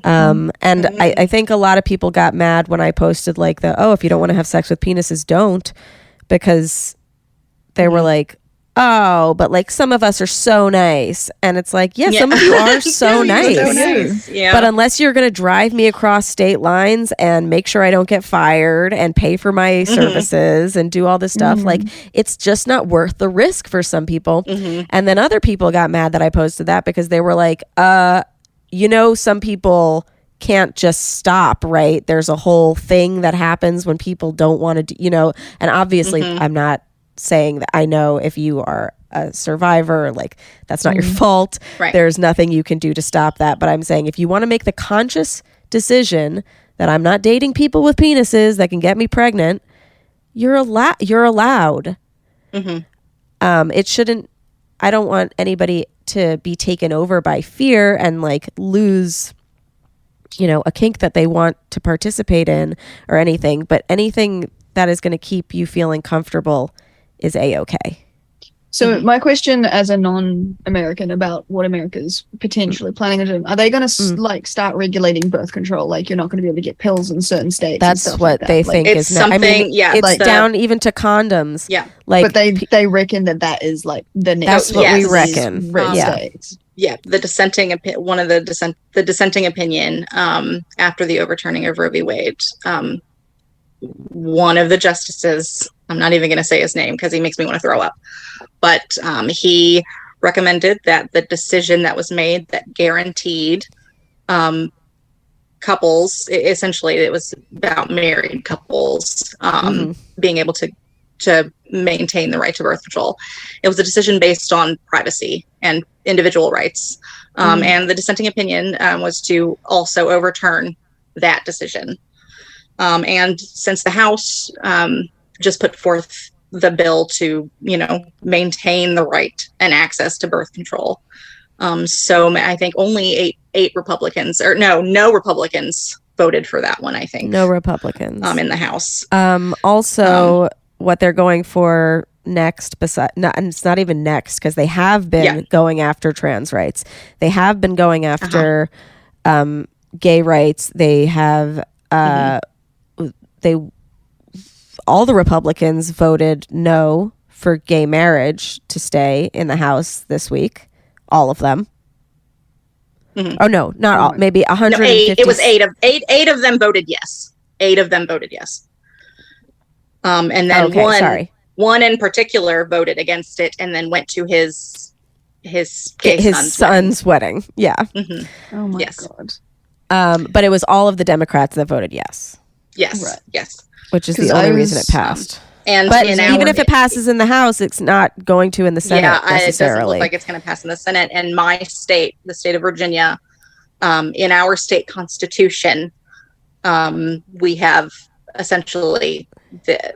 And I think a lot of people got mad when I posted like if you don't want to have sex with penises, don't, because they were like, oh, but like some of us are so nice. And it's like, some of you are so nice. Yeah. But unless you're going to drive me across state lines and make sure I don't get fired and pay for my services and do all this stuff, like it's just not worth the risk for some people. And then other people got mad that I posted that because they were like, some people can't just stop, right? There's a whole thing that happens when people don't want to do, and obviously I'm not saying that I know if you are a survivor, like that's not your fault. Right. There's nothing you can do to stop that. But I'm saying if you want to make the conscious decision that I'm not dating people with penises that can get me pregnant, you're allowed. It shouldn't, I don't want anybody to be taken over by fear and like lose, a kink that they want to participate in or anything, but anything that is going to keep you feeling comfortable is A-okay. So my question as a non-American about what America's potentially planning to do, are they going to like start regulating birth control? Like you're not going to be able to get pills in certain states. That's what they think is something. It's like down even to condoms. Yeah. Like, but they reckon that is like the next. That's what we reckon. States. Yeah, the dissenting opinion after the overturning of Roe v. Wade. One of the justices, I'm not even going to say his name because he makes me want to throw up, but he recommended that the decision that was made that guaranteed couples, essentially it was about married couples being able to maintain the right to birth control. It was a decision based on privacy and individual rights. And the dissenting opinion was to also overturn that decision. And since the House just put forth the bill to, maintain the right and access to birth control. So I think only eight Republicans, or no Republicans voted for that one. I think no Republicans in the House. Also, what they're going for next, and it's not even next, because they have been going after trans rights. They have been going after gay rights. They have all the Republicans voted no for gay marriage to stay in the House this week. All of them. Oh no, not all. Maybe 150. No, it was eight of them voted yes. 8 of them voted yes. And then one in particular voted against it, and then went to his son's wedding. Yeah. Oh my god. But it was all of the Democrats that voted yes. Yes. Right. Yes. Which is the only reason it passed. But even if it passes in the House, it's not going to in the Senate necessarily. It doesn't look like it's going to pass in the Senate. And my state, the state of Virginia, in our state constitution, we have essentially the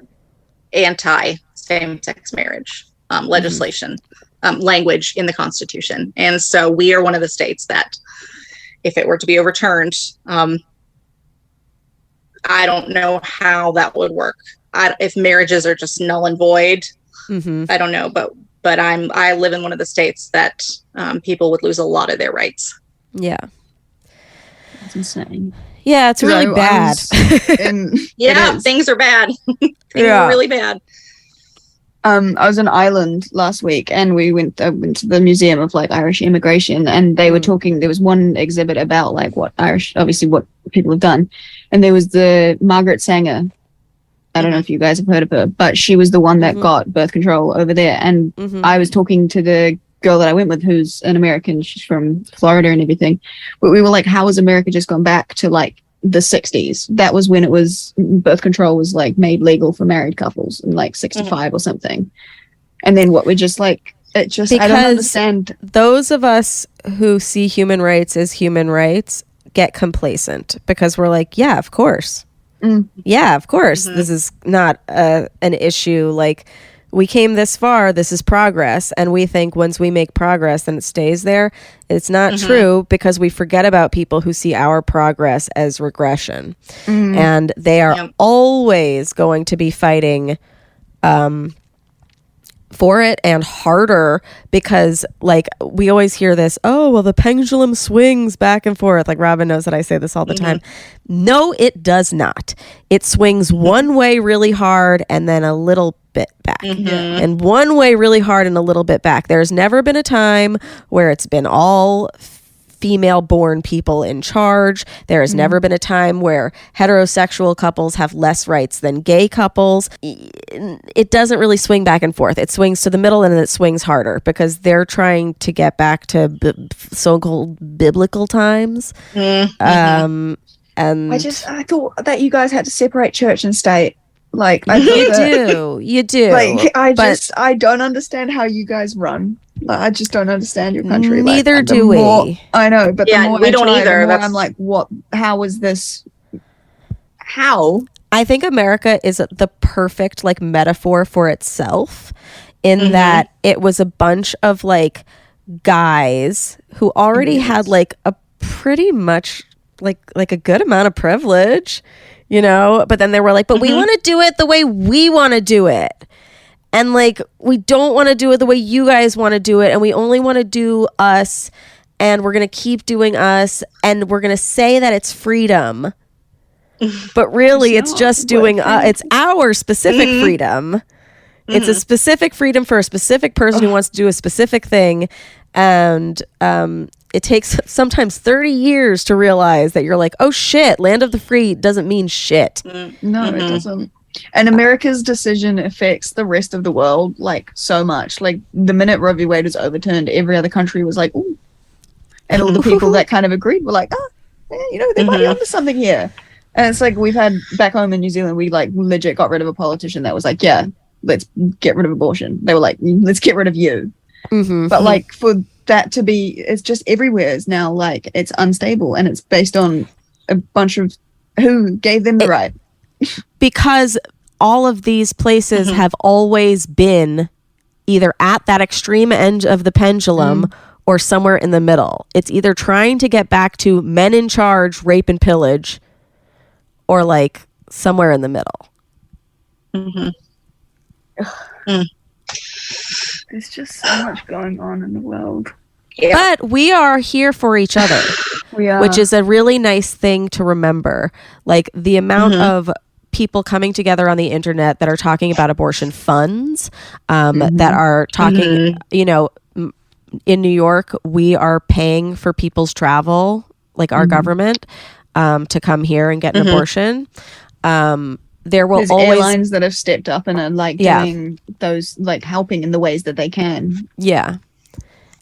anti-same-sex marriage legislation language in the Constitution. And so we are one of the states that, if it were to be overturned, I don't know how that would work. If marriages are just null and void, I don't know, but I live in one of the states that people would lose a lot of their rights. Yeah, that's insane. Yeah, it's really bad. Things are bad. Things are really bad. I was in Ireland last week, and we went to the Museum of Irish Immigration, and they were talking. There was one exhibit about what people have done, and there was the Margaret Sanger. I don't know if you guys have heard of her, but she was the one that got birth control over there. And I was talking to the girl that I went with, who's an American. She's from Florida and everything. But we were like, how has America just gone back to the 60s? That was when it was birth control was made legal for married couples in 65 or something. And then we're just because I don't understand. Those of us who see human rights as human rights get complacent because we're like, yeah, of course. Yeah, of course. This is not an issue. We came this far. This is progress. And we think once we make progress, then it stays there. It's not true, because we forget about people who see our progress as regression. And they are always going to be fighting for it, and harder, because we always hear this, oh, well, the pendulum swings back and forth. Robin knows that I say this all the time. No, it does not. It swings one way really hard and then a little bit back, and one way really hard and a little bit back. There's never been a time where it's been all female born people in charge. There has never been a time where heterosexual couples have less rights than gay couples. It doesn't really swing back and forth. It swings to the middle, and then it swings harder because they're trying to get back to so-called biblical times. And I thought that you guys had to separate church and state. You do. I don't understand how you guys run. I just don't understand your country. Neither do we. I know, but the more we don't either. I'm like, what? How is this? How? I think America is the perfect metaphor for itself, in that it was a bunch of guys who already had a pretty much a good amount of privilege. But then they were like, but we want to do it the way we want to do it. And we don't want to do it the way you guys want to do it. And we only want to do us. And we're going to keep doing us. And we're going to say that it's freedom. But really, it's just doing, it's our specific freedom. It's a specific freedom for a specific person who wants to do a specific thing. And, it takes sometimes 30 years to realize that you're like, oh shit, land of the free doesn't mean shit. No, it doesn't. And America's decision affects the rest of the world so much. The minute Roe v. Wade was overturned, every other country was like, ooh. And all the people that kind of agreed were like, they might be onto something here. And it's we've had back home in New Zealand, we legit got rid of a politician that was like, yeah, let's get rid of abortion. They were like, let's get rid of you. But for that to be, it's just everywhere is now it's unstable, and it's based on a bunch of who gave them the right. Because all of these places have always been either at that extreme end of the pendulum or somewhere in the middle. It's either trying to get back to men in charge, rape and pillage, or like somewhere in the middle. There's just so much going on in the world. Yeah. But we are here for each other, We are. which is a really nice thing to remember. Like the amount of people coming together on the internet that are talking about abortion funds, that are talking, you know, in New York, we are paying for people's travel, like our government, to come here and get an abortion. There will There's always airlines that have stepped up and are like doing those, like helping in the ways that they can. Yeah.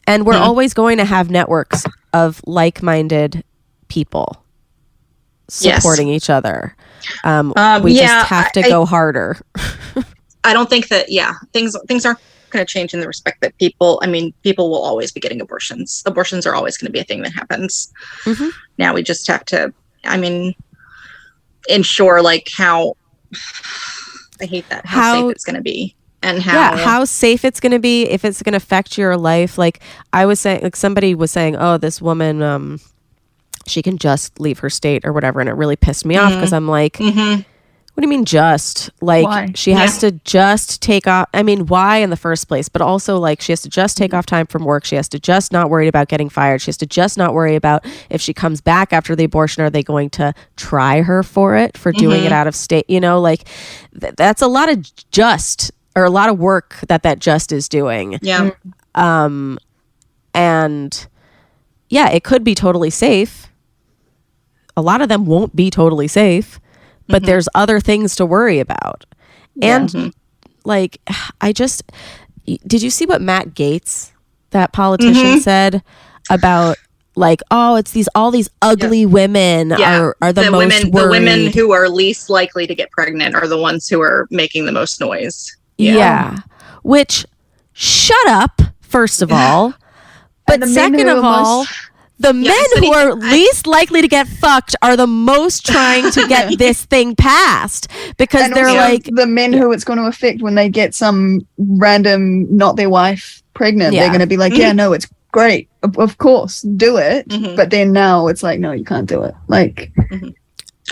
And we're always going to have networks of like-minded people supporting each other. We just have to go harder. I don't think that, things aren't going to change in the respect that people will always be getting abortions. Abortions are always going to be a thing that happens. Now we just have to, ensure like how, I hate that, how safe it's going to be. And how safe it's going to be, if it's going to affect your life. Like I was saying, like somebody was saying, oh, this woman, she can just leave her state or whatever. And it really pissed me off because I'm like, what do you mean just? Like Why? She has to just take off. I mean, why in the first place? But also like she has to just take off time from work. She has to just not worry about getting fired. She has to just not worry about if she comes back after the abortion, are they going to try her for doing it out of state? You know, like that's a lot of or a lot of work that just is doing. Yeah. And yeah, it could be totally safe. A lot of them won't be totally safe, but there's other things to worry about. And like, did you see what Matt Gaetz, that politician, said about like, oh, it's all these ugly women are the most worried. The women who are least likely to get pregnant are the ones who are making the most noise. Yeah. Which, shut up, first of all. But second of all, the men who are least likely to get fucked are the most trying to get this thing passed, because And they're also like the men who it's going to affect when they get some random, not their wife, pregnant. They're going to be like, yeah, no, it's great. Of course, do it. But then now it's like, no, you can't do it. Like,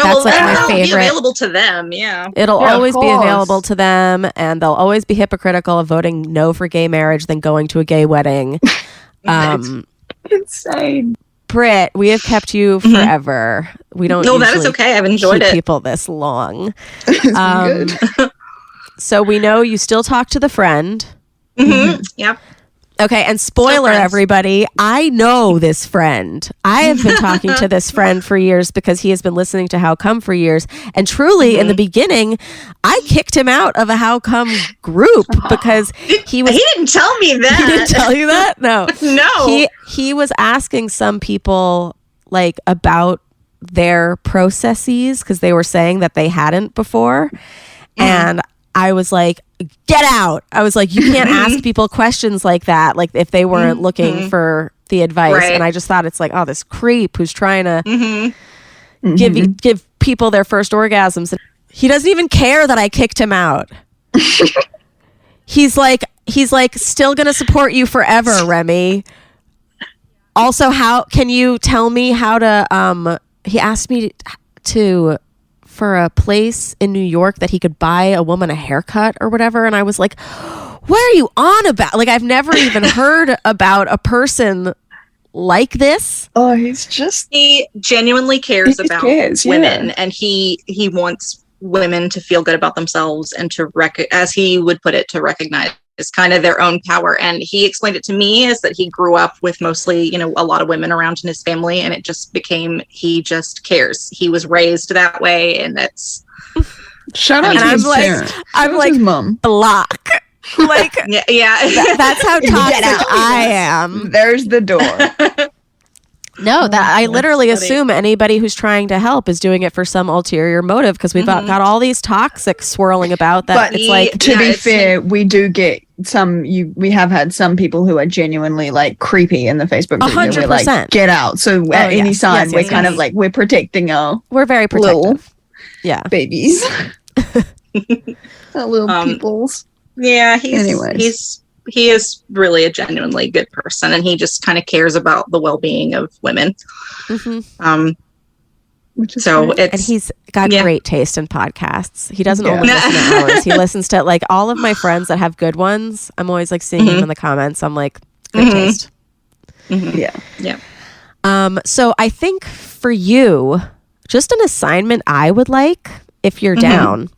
that's like my that'll be favorite. available to them. Yeah. It'll Yeah, of always be course. available to them, and they'll always be hypocritical of voting no for gay marriage than going to a gay wedding. insane. Britt, we have kept you forever. We don't. No, that is usually okay. I've enjoyed keep it. people this long. It's been good. So we know you still talk to the friend. Yep. Okay, and spoiler, friends. everybody, I know this friend. I have been talking to this friend for years because he has been listening to How Come for years. And truly, in the beginning, I kicked him out of a How Come group because he didn't tell me that. He didn't tell you that? No. No. He was asking some people like about their processes because they were saying that they hadn't before. And I was like, get out. I was like, you can't ask people questions like that, like if they weren't looking for the advice. Right. And I just thought, it's like, oh, this creep who's trying to give people their first orgasms. And he doesn't even care that I kicked him out. He's like still gonna support you forever, Remy. Also, how can you tell me how to he asked me to for a place in New York that he could buy a woman a haircut or whatever, and I was like, what are you on about? Like, I've never even heard about a person like this. Oh, he genuinely cares about women, and he wants women to feel good about themselves and to as he would put it, to recognize kind of their own power. And he explained it to me as that he grew up with mostly, a lot of women around in his family, and it just became, he just cares. He was raised that way, and that's shout out to his parents. I'm like his mom. Block. Like that's how toxic I am. There's the door. No, that I literally assume anybody who's trying to help is doing it for some ulterior motive, because we've got all these toxic swirling about that. But it's like, to be fair, we do get we have had some people who are genuinely like creepy in the Facebook group. 100%. We're like, get out. So at any sign, we're kind of like, we're protecting our we're very protective. little Yeah. babies. little peoples. Yeah, he is really a genuinely good person, and he just kind of cares about the well-being of women. Which is so great. it's, and he's got great taste in podcasts. He doesn't only listen to ours. He listens to like all of my friends that have good ones. I'm always like seeing him in the comments. I'm like, great taste. Yeah. So I think for you, just an assignment I would like, if you're down,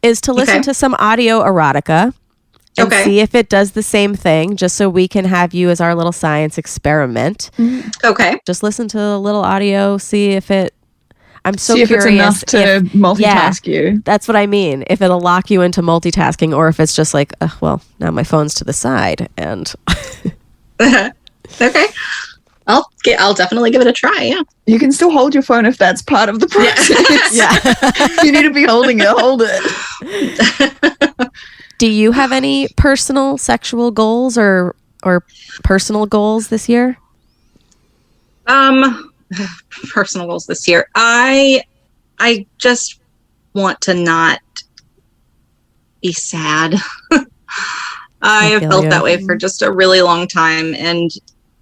is to listen to some audio erotica and see if it does the same thing, just so we can have you as our little science experiment. Okay. Just listen to a little audio, see if it... I'm so see curious if it's enough to multitask you. That's what I mean. If it'll lock you into multitasking, or if it's just like, well, now my phone's to the side, and... Okay. I'll definitely give it a try. Yeah. You can still hold your phone if that's part of the process. Yeah. You need to be holding it. Hold it. Do you have any personal sexual goals or personal goals this year? Personal goals this year. I just want to not be sad. I have felt that way for just a really long time, and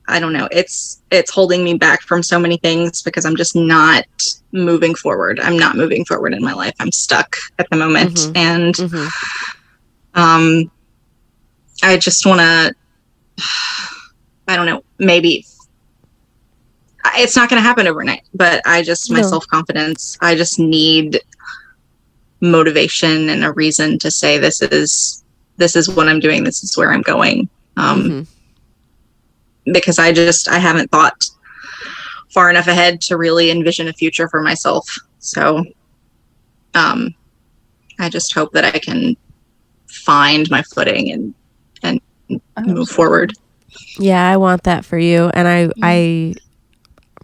I don't know. It's holding me back from so many things because I'm just not moving forward. I'm not moving forward in my life. I'm stuck at the moment, and I just want to. I don't know. Maybe it's not going to happen overnight, but my self-confidence. I just need motivation and a reason to say this is what I'm doing. This is where I'm going. Because I haven't thought far enough ahead to really envision a future for myself. So, I just hope that I can find my footing and move forward. Yeah, I want that for you. And I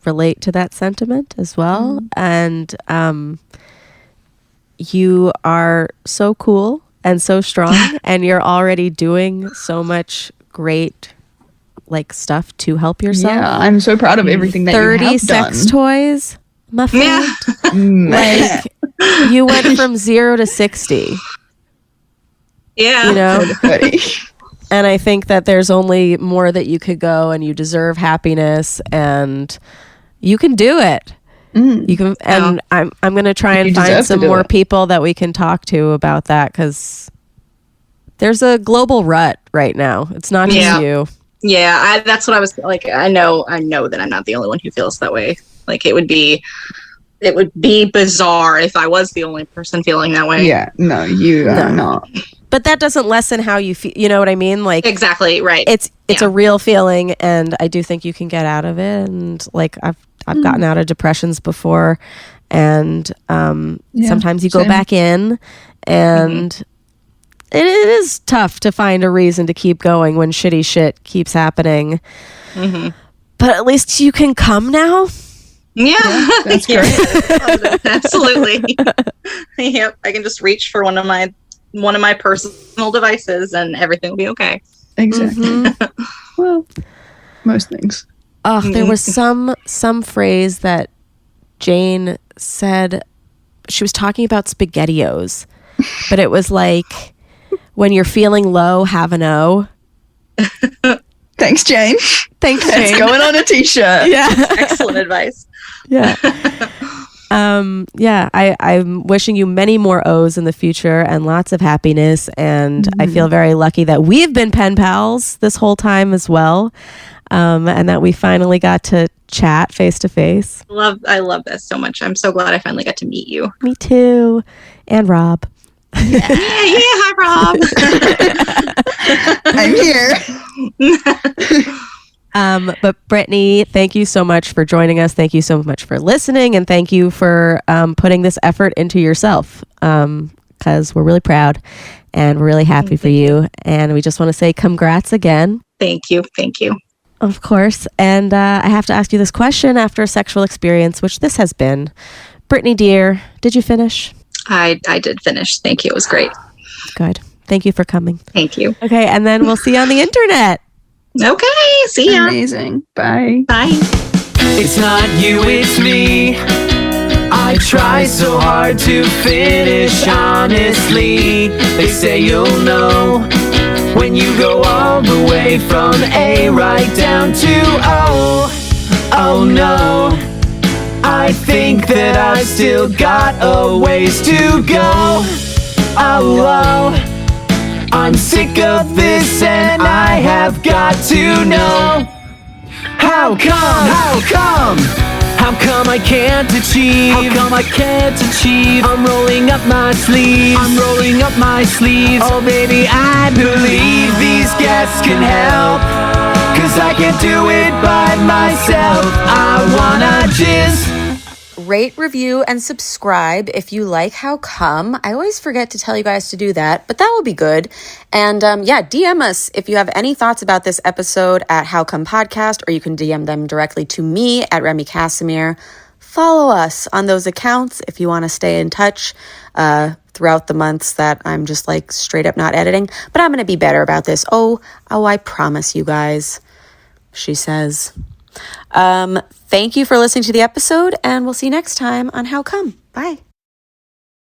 relate to that sentiment as well. And, you are so cool and so strong, and you're already doing so much great stuff to help yourself. Yeah, I'm so proud of everything that you have 30 sex toys, my friend. You went from 0 to 60. Yeah. You know? And I think that there's only more that you could go, and you deserve happiness, and you can do it. You can, and I'm going to try and find some more people that we can talk to about that, because there's a global rut right now. It's not just you. Yeah, that's what I was like. I know that I'm not the only one who feels that way. Like it would be bizarre if I was the only person feeling that way. Yeah, no, you are not. But that doesn't lessen how you feel. You know what I mean? Like exactly right. It's a real feeling, and I do think you can get out of it. And I've gotten out of depressions before, and sometimes you go back in, and it is tough to find a reason to keep going when shitty shit keeps happening. But at least you can come now. Yeah, that's great. Absolutely. Yep, I can just reach for one of my personal devices, and everything will be okay. Exactly. Well, most things. Oh, there was some phrase that Jane said. She was talking about SpaghettiOs, but it was like, when you're feeling low, have an O. Thanks, Jane. Thanks, Jane. It's going on a t-shirt. Yeah. Excellent advice. Yeah. I'm wishing you many more O's in the future and lots of happiness. And I feel very lucky that we've been pen pals this whole time as well. And that we finally got to chat face to face. I love this so much. I'm so glad I finally got to meet you. Me too. And Rob. Yeah, hi Rob. I'm here. But Brittany, thank you so much for joining us. Thank you so much for listening, and thank you for putting this effort into yourself, because we're really proud and we're really happy for you. And we just want to say congrats again. Thank you. Of course. And I have to ask you this question after a sexual experience, which this has been. Brittany, dear, did you finish? I did finish. Thank you. It was great. Good. Thank you for coming. Thank you. Okay, and then we'll see you on the internet. Okay, see ya. Amazing. Bye. Bye. It's not you, it's me. I try so hard to finish honestly. They say you'll know when you go all the way from A right down to O. Oh no, I think that I've still got a ways to go. Oh, I'm sick of this and I have got to know. How come I can't achieve? How come I can't achieve? I'm rolling up my sleeves. Oh baby, I believe these guests can help, 'cause I can't do it by myself. I wanna jizz. Rate, review, and subscribe if you like How Come. I always forget to tell you guys to do that, but that will be good. And DM us if you have any thoughts about this episode at How Come Podcast, or you can DM them directly to me at Remy Casimir. Follow us on those accounts if you want to stay in touch throughout the months that I'm just like straight up not editing. But I'm going to be better about this. Oh, I promise you guys, she says. Thank you for listening to the episode, and we'll see you next time on How Come. Bye.